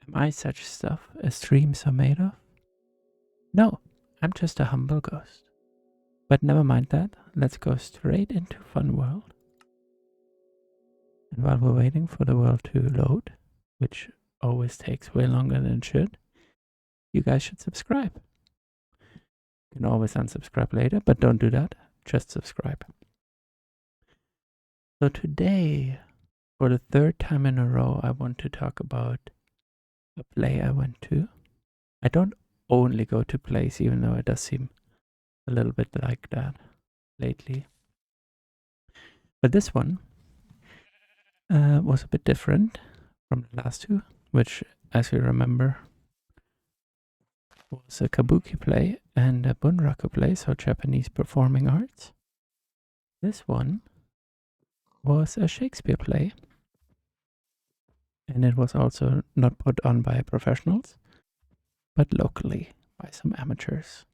Am I such stuff as dreams are made of? No, I'm just a humble ghost. But never mind that, let's go straight into funworld. And while we're waiting for the world to load, which always takes way longer than it should, you guys should subscribe. You can always unsubscribe later, but don't do that. Just subscribe. So today, for the third time in a row, I want to talk about a play I went to. I don't only go to plays, even though it does seem a little bit like that lately. But this one was a bit different from the last two, which, as we remember, was a kabuki play and a bunraku play, so Japanese performing arts. This one was a Shakespeare play, and it was also not put on by professionals, but locally by some amateurs.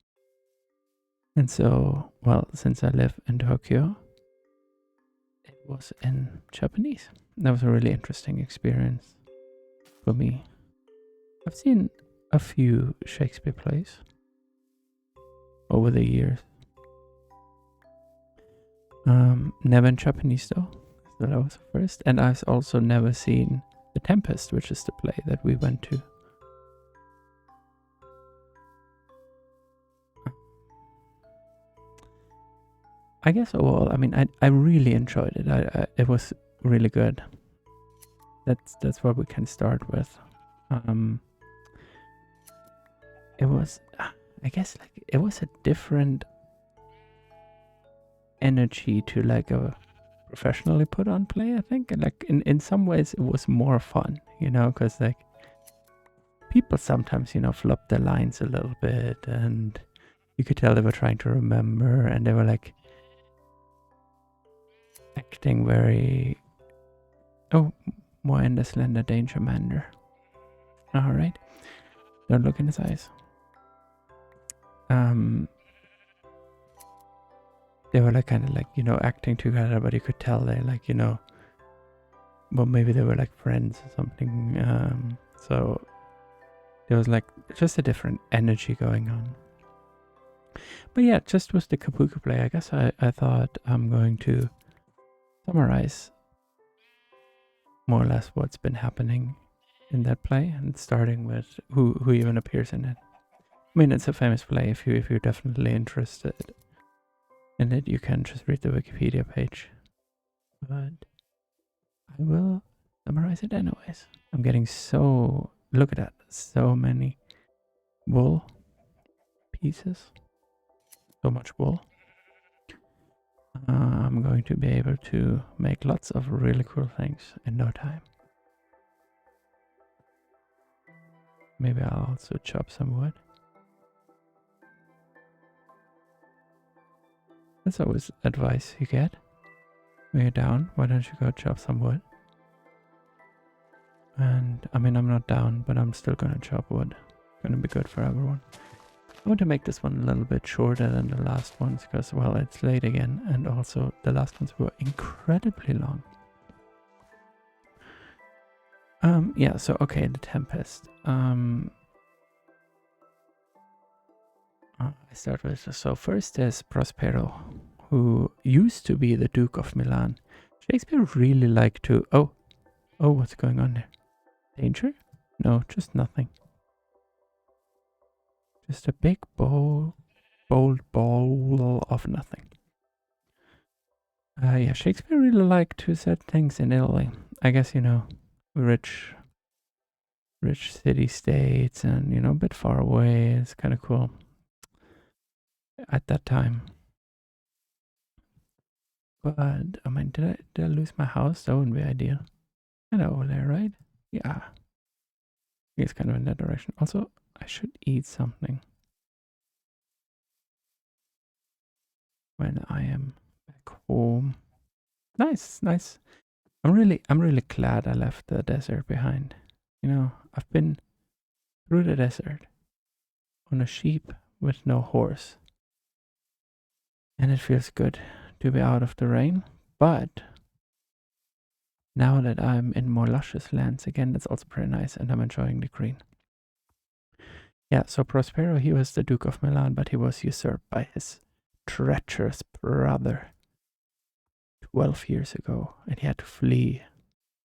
And so, well, since I live in Tokyo, it was in Japanese. That was a really interesting experience for me. I've seen a few Shakespeare plays over the years. Never in Japanese though, so that was the first. And I've also never seen The Tempest, which is the play that we went to. I guess overall, I mean, I really enjoyed it. It was really good. That's what we can start with. It was, I guess, like it was a different energy to like a professionally put on play. I think, and like in some ways, it was more fun, because like people sometimes flub their lines a little bit, and you could tell they were trying to remember, and they were like acting very, more in the Slender Danger manner. All right, don't look in his eyes. They were like kind of like acting together, but you could tell they like well, maybe they were like friends or something. So there was like just a different energy going on. But yeah, just was the kabuki play. I guess I thought I'm going to summarize more or less what's been happening in that play, and starting with who even appears in it. I mean, it's a famous play. If you're definitely interested in it, you can just read the Wikipedia page. But I will summarize it anyways. I'm getting so, look at that, so many wool pieces, so much wool. I'm going to be able to make lots of really cool things in no time. Maybe I'll also chop some wood. That's always advice you get when you're down. Why don't you go chop some wood? And I mean, I'm not down, but I'm still gonna chop wood. Gonna be good for everyone. I want to make this one a little bit shorter than the last ones because, well, it's late again, and also the last ones were incredibly long. Yeah, so okay, the Tempest. I start with, so first there's Prospero, who used to be the Duke of Milan. Shakespeare really liked to, oh, what's going on there? Danger? No, just nothing. Just a big bold bowl of nothing. Yeah, Shakespeare really liked to set things in Italy. I guess, rich city states and, a bit far away. It's kind of cool at that time. But, I mean, did I lose my house? That wouldn't be ideal. Kind of over there, right? Yeah. It's kind of in that direction. Also, I should eat something when I am back home. Nice. I'm really glad I left the desert behind. I've been through the desert on a sheep with no horse. And it feels good to be out of the rain, but now that I'm in more luscious lands again, that's also pretty nice, and I'm enjoying the green. Yeah, so Prospero, he was the Duke of Milan, but he was usurped by his treacherous brother 12 years ago, and he had to flee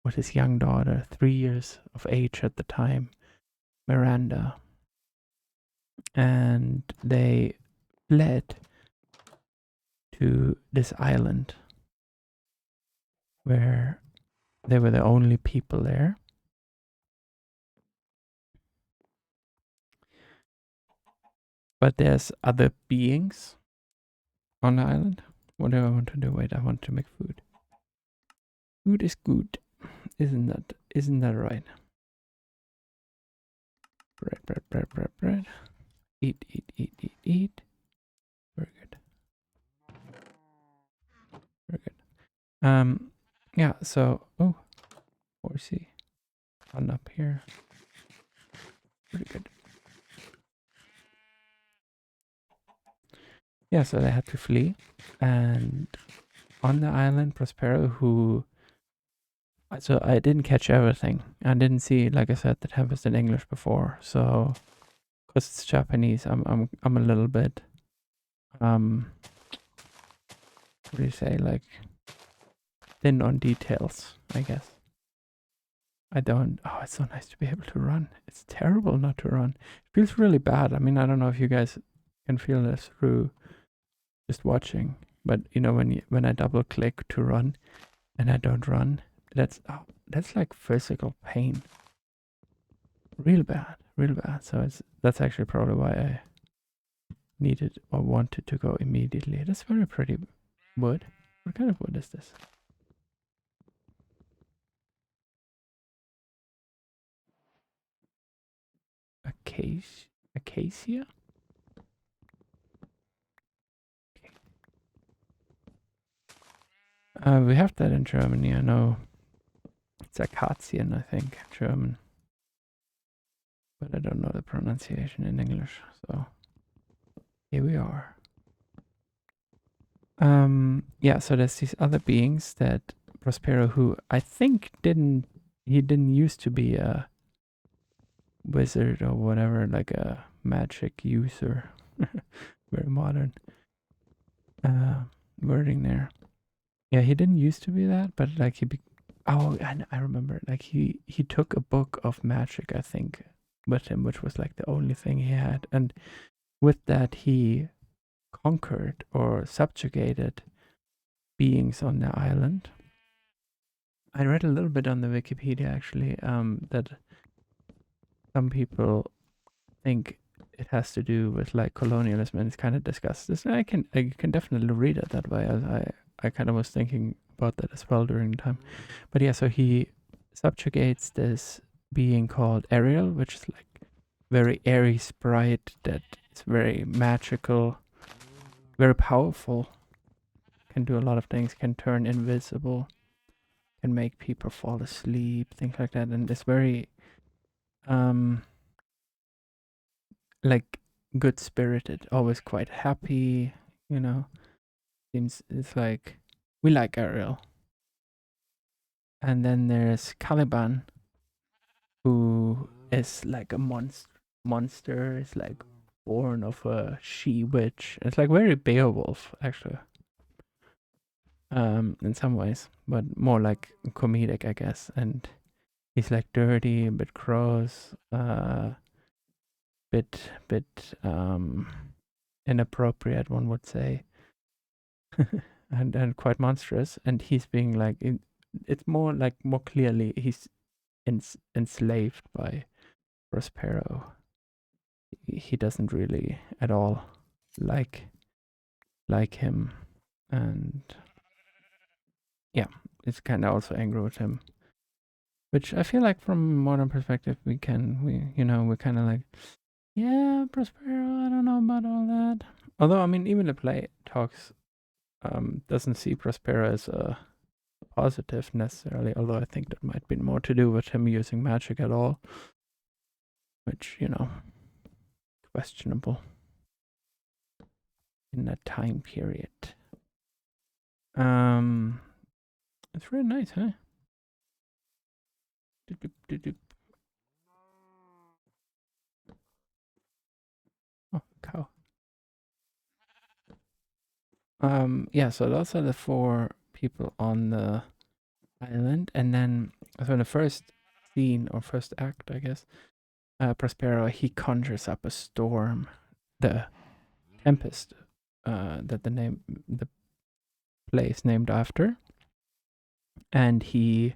with his young daughter, 3 years of age at the time, Miranda. And they fled to this island where they were the only people there. But there's other beings on the island. What do I want to do? Wait, I want to make food. Food is good. Isn't that right? Bread. Eat. Very good. Very good. Yeah, so horsey. One up here. Pretty good. Yeah, so they had to flee. And on the island, Prospero, so I didn't catch everything. I didn't see, like I said, the Tempest in English before. So, because it's Japanese, I'm a little bit, what do you say, like, thin on details, I guess. It's so nice to be able to run. It's terrible not to run. It feels really bad. I mean, I don't know if you guys can feel this through just watching, but when I double click to run and I don't run, that's like physical pain. Real bad. So that's actually probably why I needed or wanted to go immediately. That's very pretty wood. What kind of wood is this? Acacia? We have that in Germany. I know it's Akazian, I think, German. But I don't know the pronunciation in English, so here we are. Yeah, so there's these other beings that Prospero, who I think didn't used to be a wizard or whatever, like a magic user. Very modern wording there. Yeah, he didn't used to be that, but like I remember, like he took a book of magic, I think, with him, which was like the only thing he had, and with that he conquered or subjugated beings on the island. I read a little bit on the Wikipedia actually, that some people think it has to do with like colonialism, and it's kind of discussed this. I can definitely read it that way. I kind of was thinking about that as well during the time. But yeah, so he subjugates this being called Ariel, which is like very airy sprite that is very magical, very powerful, can do a lot of things, can turn invisible, can make people fall asleep, things like that, and it's very like good spirited, always quite happy, Seems it's like we like Ariel. And then there's Caliban, who is like a monster. It's like born of a she witch. It's like very Beowulf actually. In some ways, but more like comedic, I guess. And he's like dirty, a bit gross, bit inappropriate, one would say, and quite monstrous. And he's being like, it's more clearly he's enslaved by Prospero. He doesn't really at all like him, and yeah, it's kind of also angry with him, which I feel like from a modern perspective we kind of like, yeah, Prospero, I don't know about all that. Although I mean, even the play talks doesn't see Prospero as a positive necessarily, although I think that might be more to do with him using magic at all, which questionable in that time period. It's really nice, huh? Oh, cow. Yeah, so those are the 4 people on the island, and then so in the first scene or first act, I guess, Prospero he conjures up a storm, the Tempest, that the play is named after, and he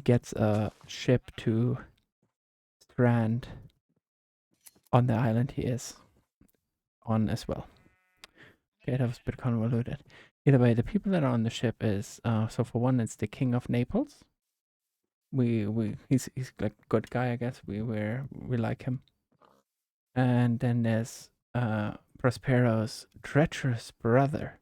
gets a ship to strand on the island he is on as well. Okay, that was a bit convoluted. Either way, the people that are on the ship is so for one, it's the King of Naples. He's like good guy, I guess. We like him. And then there's Prospero's treacherous brother,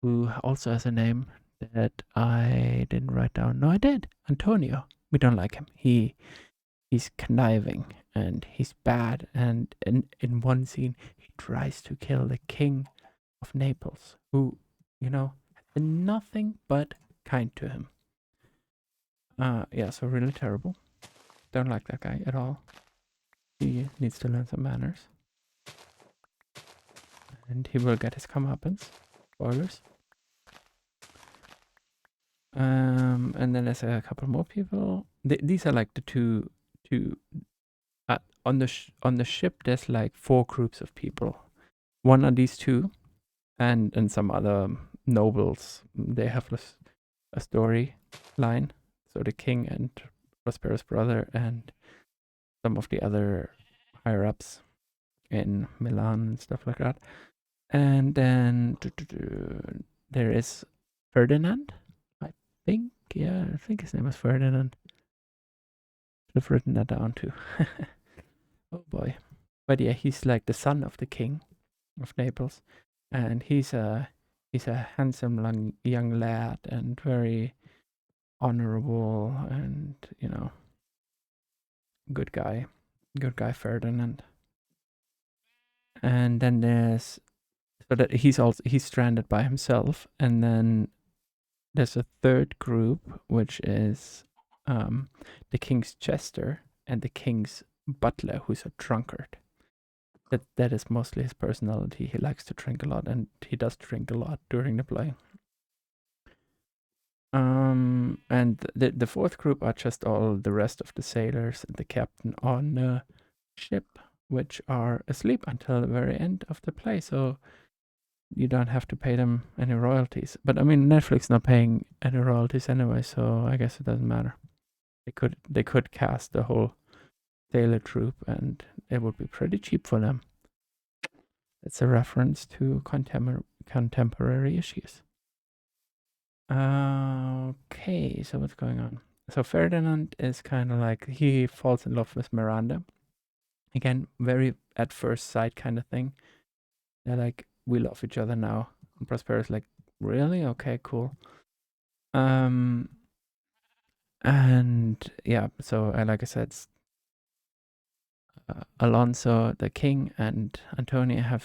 who also has a name that I didn't write down. No, I did. Antonio. We don't like him. He's conniving and he's bad. And in one scene, he tries to kill the king of Naples, who, you know, has been nothing but kind to him. Yeah, so really terrible. Don't like that guy at all. He needs to learn some manners. And he will get his comeuppance. Spoilers. And then there's a couple more people. These are like the two. On the ship, there's like 4 groups of people. One are these 2, and some other nobles. They have a story line. So the king and Prospero's brother and some of the other higher ups in Milan and stuff like that. And then there is Ferdinand, I think. Yeah, I think his name is Ferdinand. Should have written that down too. Oh boy. But yeah, he's like the son of the king of Naples, and he's a handsome young lad and very honorable, and good guy Ferdinand. And then there's so that he's stranded by himself, and then there's a third group which is the king's jester and the king's butler, who's a drunkard. That is mostly his personality. He likes to drink a lot, and he does drink a lot during the play. And the fourth group are just all the rest of the sailors and the captain on the ship, which are asleep until the very end of the play. So you don't have to pay them any royalties. But I mean, Netflix not paying any royalties anyway, so I guess it doesn't matter. They could cast the whole sailor troupe, and it would be pretty cheap for them. It's a reference to contemporary issues. Okay, so what's going on? So Ferdinand is kind of like, he falls in love with Miranda. Again, very at first sight kind of thing. They're like, we love each other now. And Prospero's like, really? Okay, cool. And yeah, so like I said, Alonso, the king, and Antonia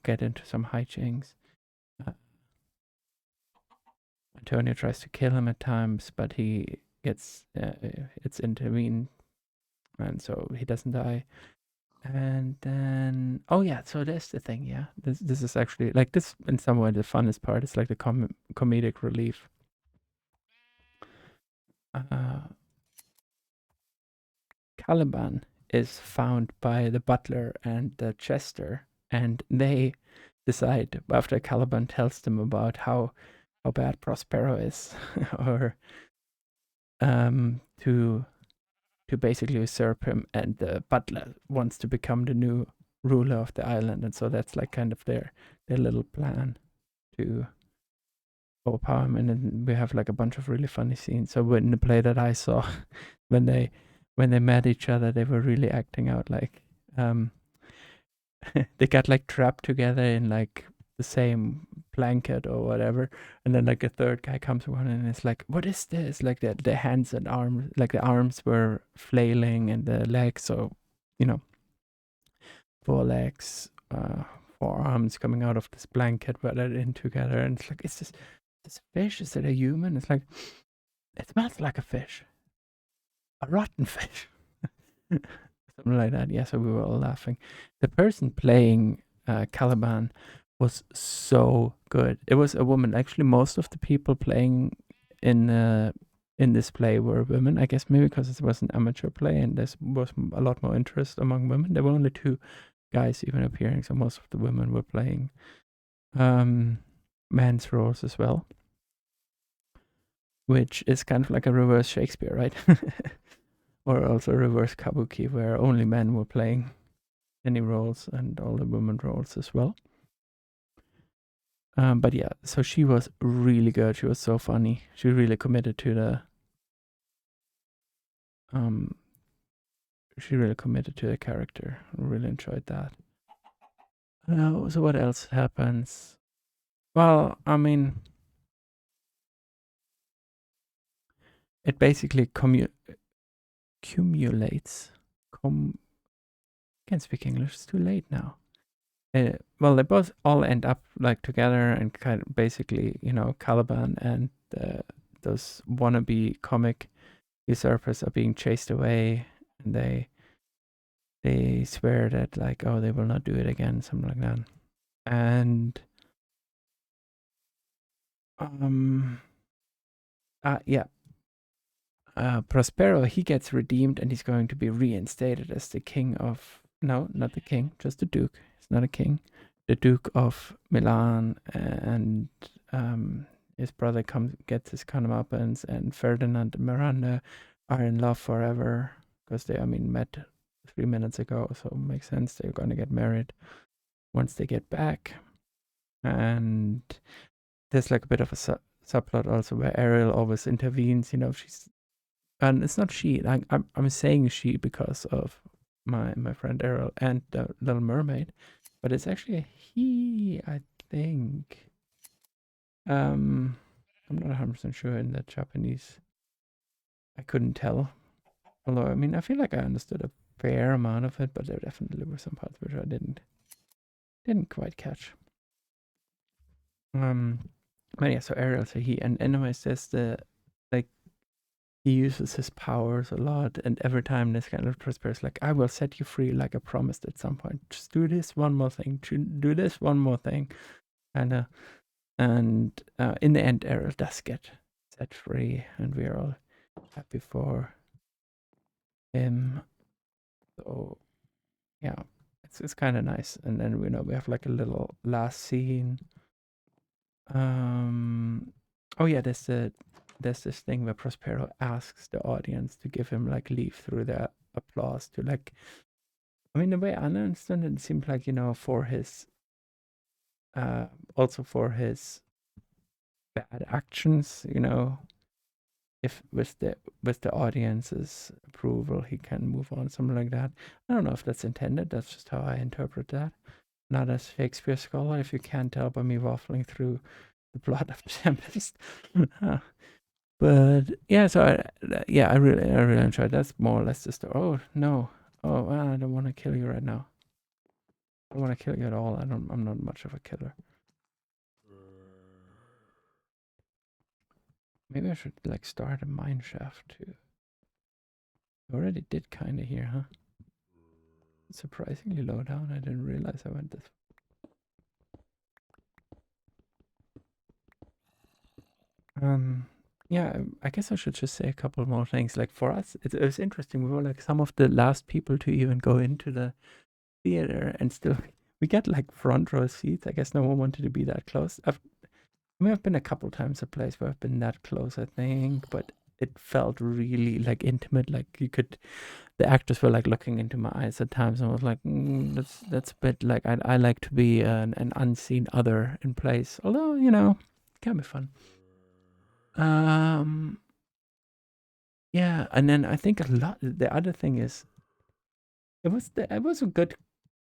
get into some hijinks. Antonio tries to kill him at times, but he gets it's intervened, and so he doesn't die. And then, oh yeah, so that's the thing. Yeah, this is actually like this in some way the funnest part. It's like the comedic relief. Caliban is found by the butler and the jester, and they decide after Caliban tells them about how bad Prospero is, or to basically usurp him, and the butler wants to become the new ruler of the island, and so that's like kind of their little plan to overpower him. And then we have like a bunch of really funny scenes. So in the play that I saw, when they met each other, they were really acting out like they got like trapped together in like the same blanket or whatever, and then like a third guy comes around and it's like, what is this? Like the hands and arms, like the arms were flailing and the legs, so 4 legs, 4 arms coming out of this blanket wedded in together, and it's like, is this fish? Is it a human? It's like, it smells like a fish. a rotten fish. Something like that. Yeah, so we were all laughing. The person playing Caliban was so good. It was a woman. Actually, most of the people playing in in this play were women. I guess maybe because it was an amateur play and there was a lot more interest among women. There were only two guys even appearing, so most of the women were playing men's roles as well, which is kind of like a reverse Shakespeare, right? Or also reverse kabuki, where only men were playing any roles and all the women roles as well. But yeah, so she was really good. She was so funny. She really committed to the um she really committed to the character. I really enjoyed that. So what else happens? Well, I mean, it basically cumulates. Can't speak English. It's too late now. Well, they both all end up like together and kind of basically, Caliban and those wannabe comic usurpers are being chased away, and they swear that like, oh, they will not do it again, something like that. And um, yeah, Prospero, he gets redeemed and he's going to be reinstated as the king of, no, not the king, just the duke. He's not a king. The Duke of Milan, and his brother gets his comeuppance, and Ferdinand and Miranda are in love forever because they, I mean, met 3 minutes ago, so it makes sense they're going to get married once they get back. And there's like a bit of a subplot also where Ariel always intervenes. She's, and it's not she. I'm saying she because of my friend Ariel and the Little Mermaid, but it's actually a he, I think. I'm not 100% sure in the Japanese. I couldn't tell. Although I mean, I feel like I understood a fair amount of it, but there definitely were some parts which I didn't quite catch. But yeah, so Ariel's a he, and anyways, there's the like he uses his powers a lot, and every time this kind of Prospero's like, I will set you free, like I promised at some point. Just do this one more thing. Do this one more thing, and in the end, Ariel does get set free, and we are all happy for him. So yeah, it's kind of nice. And then we have like a little last scene. Oh yeah, there's this thing where Prospero asks the audience to give him like leave through the applause to like. I mean, the way I understand it, it seemed like for his also for his bad actions, if with the audience's approval he can move on, something like that. I don't know if that's intended. That's just how I interpret that. Not as Shakespeare scholar, if you can't tell by me waffling through the plot of Tempest. But yeah, so I really enjoyed. That's more or less the story. Oh no, oh well, I don't want to kill you right now. I don't want to kill you at all. I'm not much of a killer. Maybe I should like start a mine shaft too. I already did kind of here, huh? Surprisingly low down. I didn't realize I went this. Yeah, I guess I should just say a couple more things. Like for us, it was interesting. We were like some of the last people to even go into the theater, and still we got like front row seats. I guess no one wanted to be that close. I mean, I've been a couple times a place where I've been that close, I think, but it felt really like intimate. Like the actors were like looking into my eyes at times, and I was like, that's a bit like I like to be an unseen other in place. Although it can be fun. Um, yeah, and then I think a lot. The other thing is, it was a good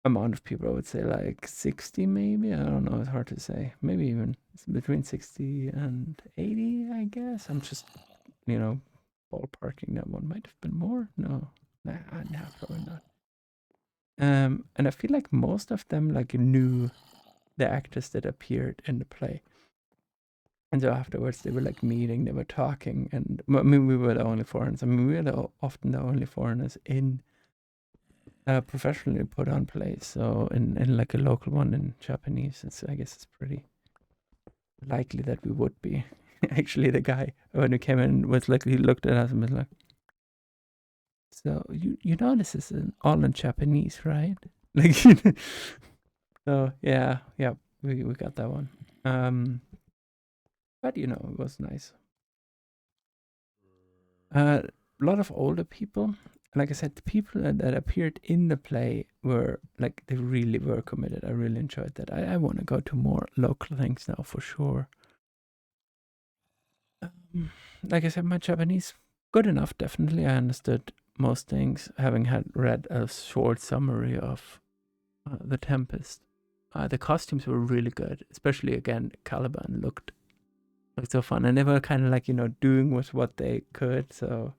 amount of people. I would say like 60, maybe. I don't know. It's hard to say. Maybe even between 60 and 80. I guess I'm just ballparking that one. Might have been more. No, nah, probably not. And I feel like most of them like knew the actors that appeared in the play. And so afterwards, they were like meeting, they were talking, and I mean, we were the only foreigners. I mean, we were often the only foreigners in professionally put on plays. So in like a local one in Japanese, I guess it's pretty likely that we would be. Actually, the guy when he came in was like, he looked at us and was like, "So you know this is all in Japanese, right?" Like, so yeah, we got that one. But it was nice. A lot of older people. Like I said, the people that appeared in the play were like, they really were committed. I really enjoyed that. I want to go to more local things now for sure. Like I said, my Japanese good enough. Definitely, I understood most things, having had read a short summary of the Tempest. The costumes were really good, especially again, Caliban looked so fun, and they were kind of like doing with what they could. So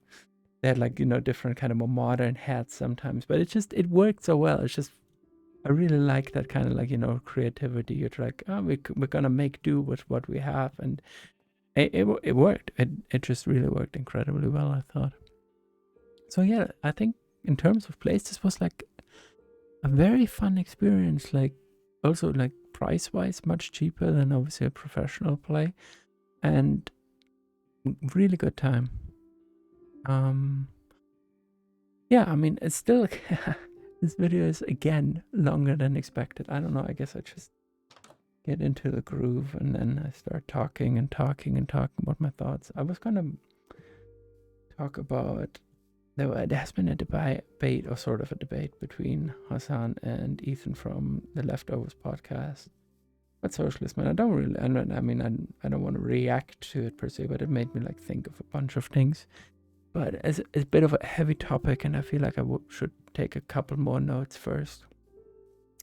they had like different kind of more modern hats sometimes, but it worked so well. It's just, I really like that kind of like creativity. You're like, oh, we're gonna make do with what we have, and it worked. It just really worked incredibly well, I thought. So yeah, I think in terms of plays, this was like a very fun experience. Like also like price wise, much cheaper than obviously a professional play, and really good time. Yeah, I mean, it's still this video is again longer than expected. I don't know. I guess I just get into the groove and then I start talking and talking and talking about my thoughts. I was gonna talk about there has been a debate, or sort of a debate, between Hassan and Ethan from the Leftovers podcast. But socialism, and I don't really, I don't want to react to it per se, but it made me like think of a bunch of things. But it's a bit of a heavy topic, and I feel like I should take a couple more notes first.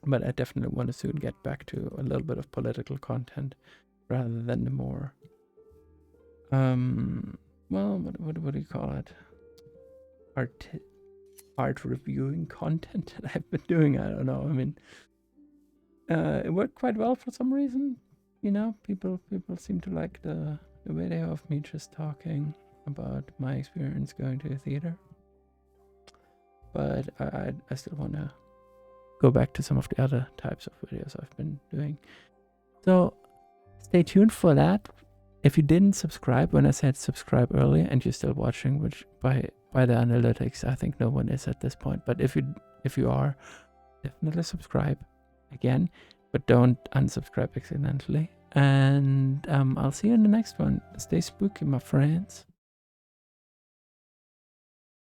But I definitely want to soon get back to a little bit of political content rather than the more, well, what do you call it? Art reviewing content that I've been doing. I don't know. I mean, it worked quite well for some reason. People seem to like the video of me just talking about my experience going to a theater. But I still want to go back to some of the other types of videos I've been doing. So stay tuned for that. If you didn't subscribe when I said subscribe earlier and you're still watching, which by the analytics I think no one is at this point, but if you are, definitely subscribe again, but don't unsubscribe accidentally. And I'll see you in the next one. Stay spooky, my friends.